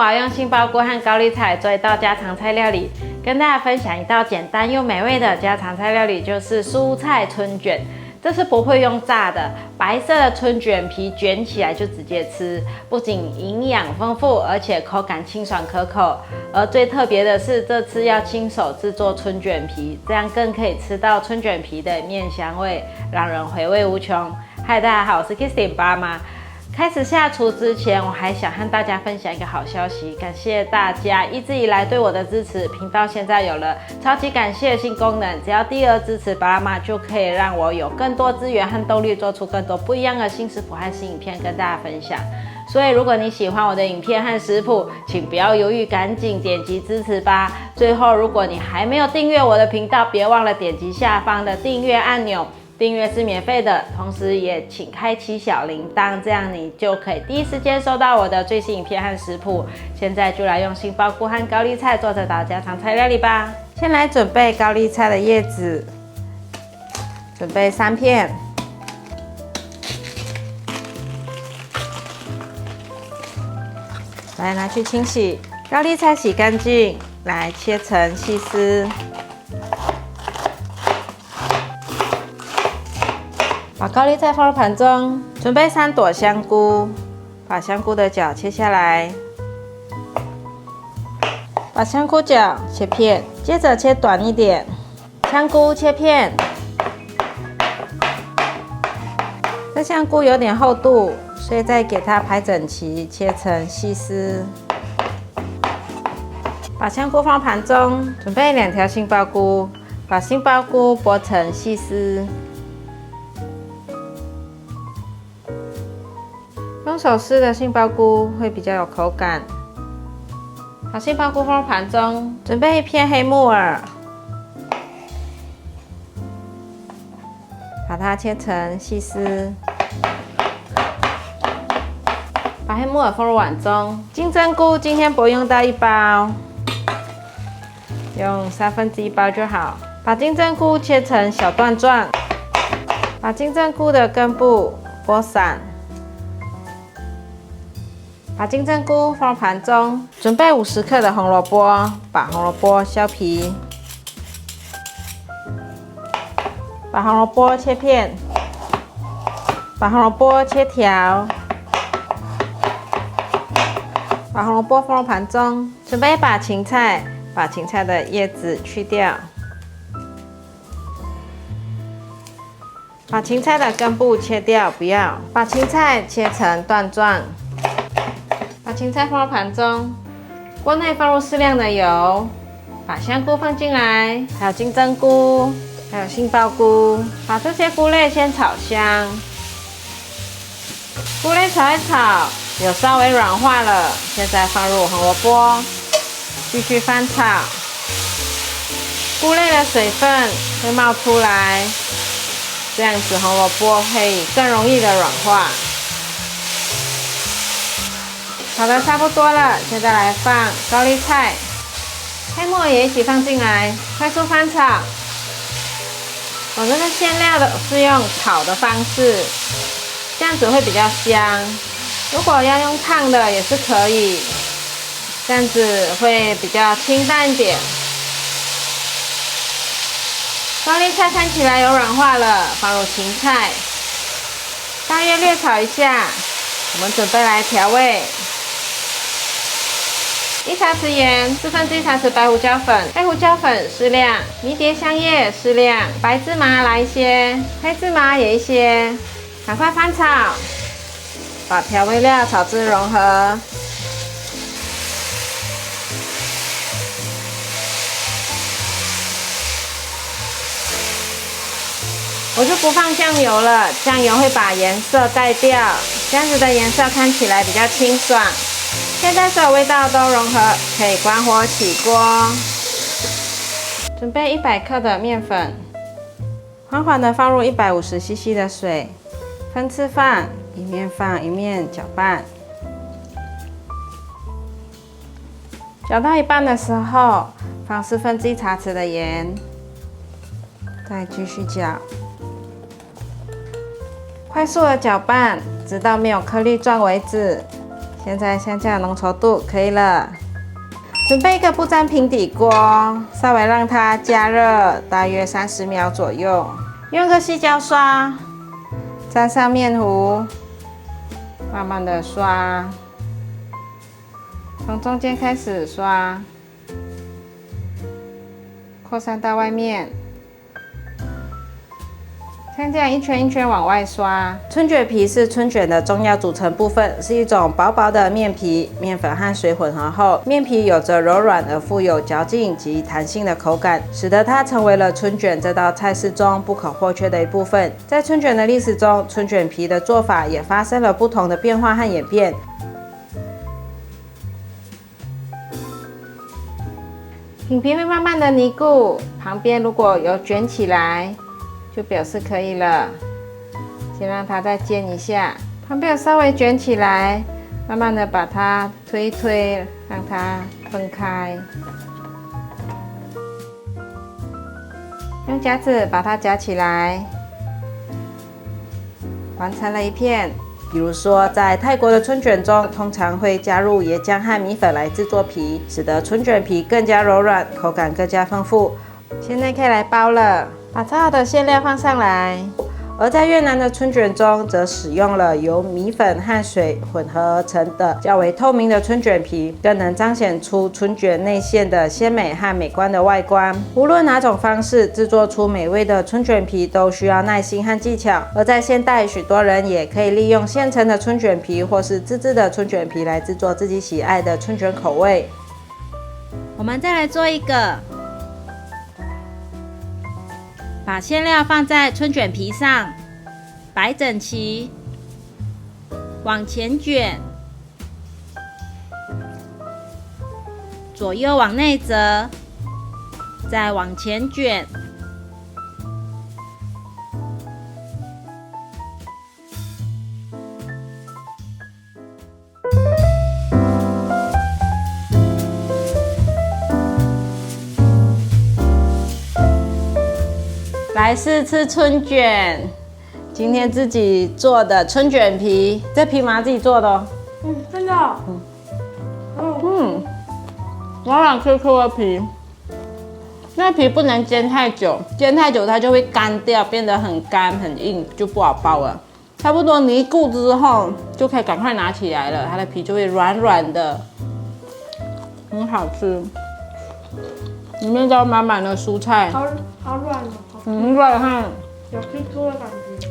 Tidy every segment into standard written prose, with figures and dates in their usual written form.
好，用杏鲍菇和高丽菜做一道家常菜料理，跟大家分享一道简单又美味的家常菜料理，就是蔬菜春卷。这是不会用炸的，白色的春卷皮卷起来就直接吃，不仅营养丰富，而且口感清爽可口。而最特别的是，这次要亲手制作春卷皮，这样更可以吃到春卷皮的面香味，让人回味无穷。嗨，大家好，我是 Kristin 爸妈。开始下厨之前，我还想和大家分享一个好消息，感谢大家一直以来对我的支持，频道现在有了超级感谢的新功能，只要第二支持巴拉妈，就可以让我有更多资源和动力，做出更多不一样的新食谱和新影片跟大家分享。所以如果你喜欢我的影片和食谱，请不要犹豫，赶紧点击支持吧。最后，如果你还没有订阅我的频道，别忘了点击下方的订阅按钮。订阅是免费的，同时也请开启小铃铛，这样你就可以第一时间收到我的最新影片和食谱。现在就来用杏鲍菇和高丽菜做这道家常菜料理吧。先来准备高丽菜的叶子，准备3片。来拿去清洗，高丽菜洗干净，来切成细丝。把高丽菜放入盘中，准备3朵香菇，把香菇的角切下来，把香菇角切片，接着切短一点，香菇切片。这香菇有点厚度，所以再给它排整齐，切成细丝。把香菇放盘中，准备2条杏鲍菇，把杏鲍菇剥成细丝。用手撕的杏鲍菇会比较有口感。把杏鲍菇放入盘中，准备1片黑木耳，把它切成细丝。把黑木耳放入碗中。金针菇今天不用到1包，用1/3包就好。把金针菇切成小段状，把金针菇的根部剥散。把金针菇放入盘中，准备50克的红萝卜，把红萝卜削皮，把红萝卜切片，把红萝卜切条，把红萝卜放入盘中，准备一把芹菜，把芹菜的叶子去掉，把芹菜的根部切掉，不要，把芹菜切成段状。把芹菜放入盘中，锅内放入适量的油，把香菇放进来，还有金针菇，还有杏鲍菇，把这些菇类先炒香。菇类炒一炒，有稍微软化了，现在放入红萝卜，继续翻炒。菇类的水分会冒出来，这样子红萝卜会更容易的软化。炒的差不多了，现在来放高丽菜、黑木耳也一起放进来，快速翻炒。我这个馅料的是用炒的方式，这样子会比较香。如果要用烫的也是可以，这样子会比较清淡一点。高丽菜看起来有软化了，放入芹菜，大约略炒一下，我们准备来调味。1茶匙盐，1/4茶匙白胡椒粉，黑胡椒粉适量，迷迭香叶适量，白芝麻来一些，黑芝麻也一些，赶快翻炒，把调味料炒至融合。我就不放酱油了，酱油会把颜色盖掉，这样子的颜色看起来比较清爽。现在所有味道都融合，可以关火起锅。准备100克的面粉，缓缓的放入150cc 的水，分次放，一面放一面搅拌。搅到一半的时候，放1/4茶匙的盐，再继续搅。快速的搅拌，直到没有颗粒状为止。现在香蕉的浓稠度可以了。准备一个不粘平底锅，稍微让它加热大约30秒左右。用个细胶刷沾上面糊，慢慢的刷，从中间开始刷，扩散到外面。像这样一圈一圈往外刷。春卷皮是春卷的重要组成部分，是一种薄薄的面皮，面粉和水混合后，面皮有着柔软而富有嚼劲及弹性的口感，使得它成为了春卷这道菜式中不可或缺的一部分。在春卷的历史中，春卷皮的做法也发生了不同的变化和演变。饼皮会慢慢的凝固，旁边如果有卷起来，就表示可以了。先让它再煎一下，旁边稍微卷起来，慢慢的把它推一推，让它分开。用夹子把它夹起来，完成了一片。比如说，在泰国的春卷中，通常会加入椰浆和米粉来制作皮，使得春卷皮更加柔软，口感更加丰富。现在可以来包了，把炒好的馅料放上来。而在越南的春卷中，则使用了由米粉和水混合而成的较为透明的春卷皮，更能彰显出春卷内馅的鲜美和美观的外观。无论哪种方式制作出美味的春卷皮，都需要耐心和技巧。而在现代，许多人也可以利用现成的春卷皮或是自制的春卷皮来制作自己喜爱的春卷口味。我们再来做一个。把馅料放在春卷皮上，摆整齐，往前卷，左右往内折，再往前卷。来试吃春卷，今天自己做的春卷皮，这皮妈自己做的哦。真的。软软 Q Q 的皮，那皮不能煎太久，煎太久它就会干掉，变得很干很硬，就不好包了。差不多凝固之后，就可以赶快拿起来了，它的皮就会软软的，很好吃。里面都满满的蔬菜，好软哦。很软哈，有 QQ 的感觉，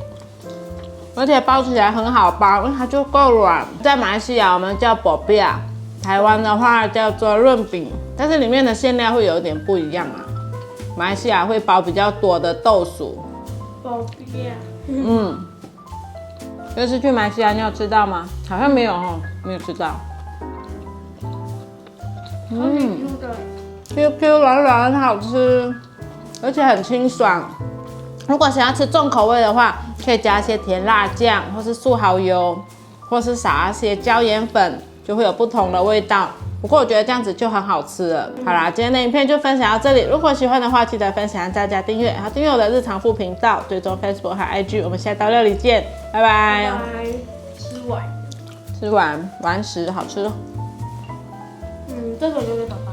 而且包起来很好包，因为它就够软。在马来西亚我们叫薄饼，台湾的话叫做润饼，但是里面的馅料会有一点不一样啊。马来西亚会包比较多的豆薯。薄饼。这次去马来西亚你有吃到吗？好像没有哦，没有吃到。QQ 软软很好吃。而且很清爽。如果想要吃重口味的话，可以加一些甜辣酱，或是素蚝油，或是撒一些椒盐粉，就会有不同的味道。不过我觉得这样子就很好吃了。好啦，今天的影片就分享到这里。如果喜欢的话，记得分享、大家订阅，还有订阅我的日常副频道，追踪 Facebook 和 IG。我们下道料理见，拜拜。吃完完食好吃。这个有点长大。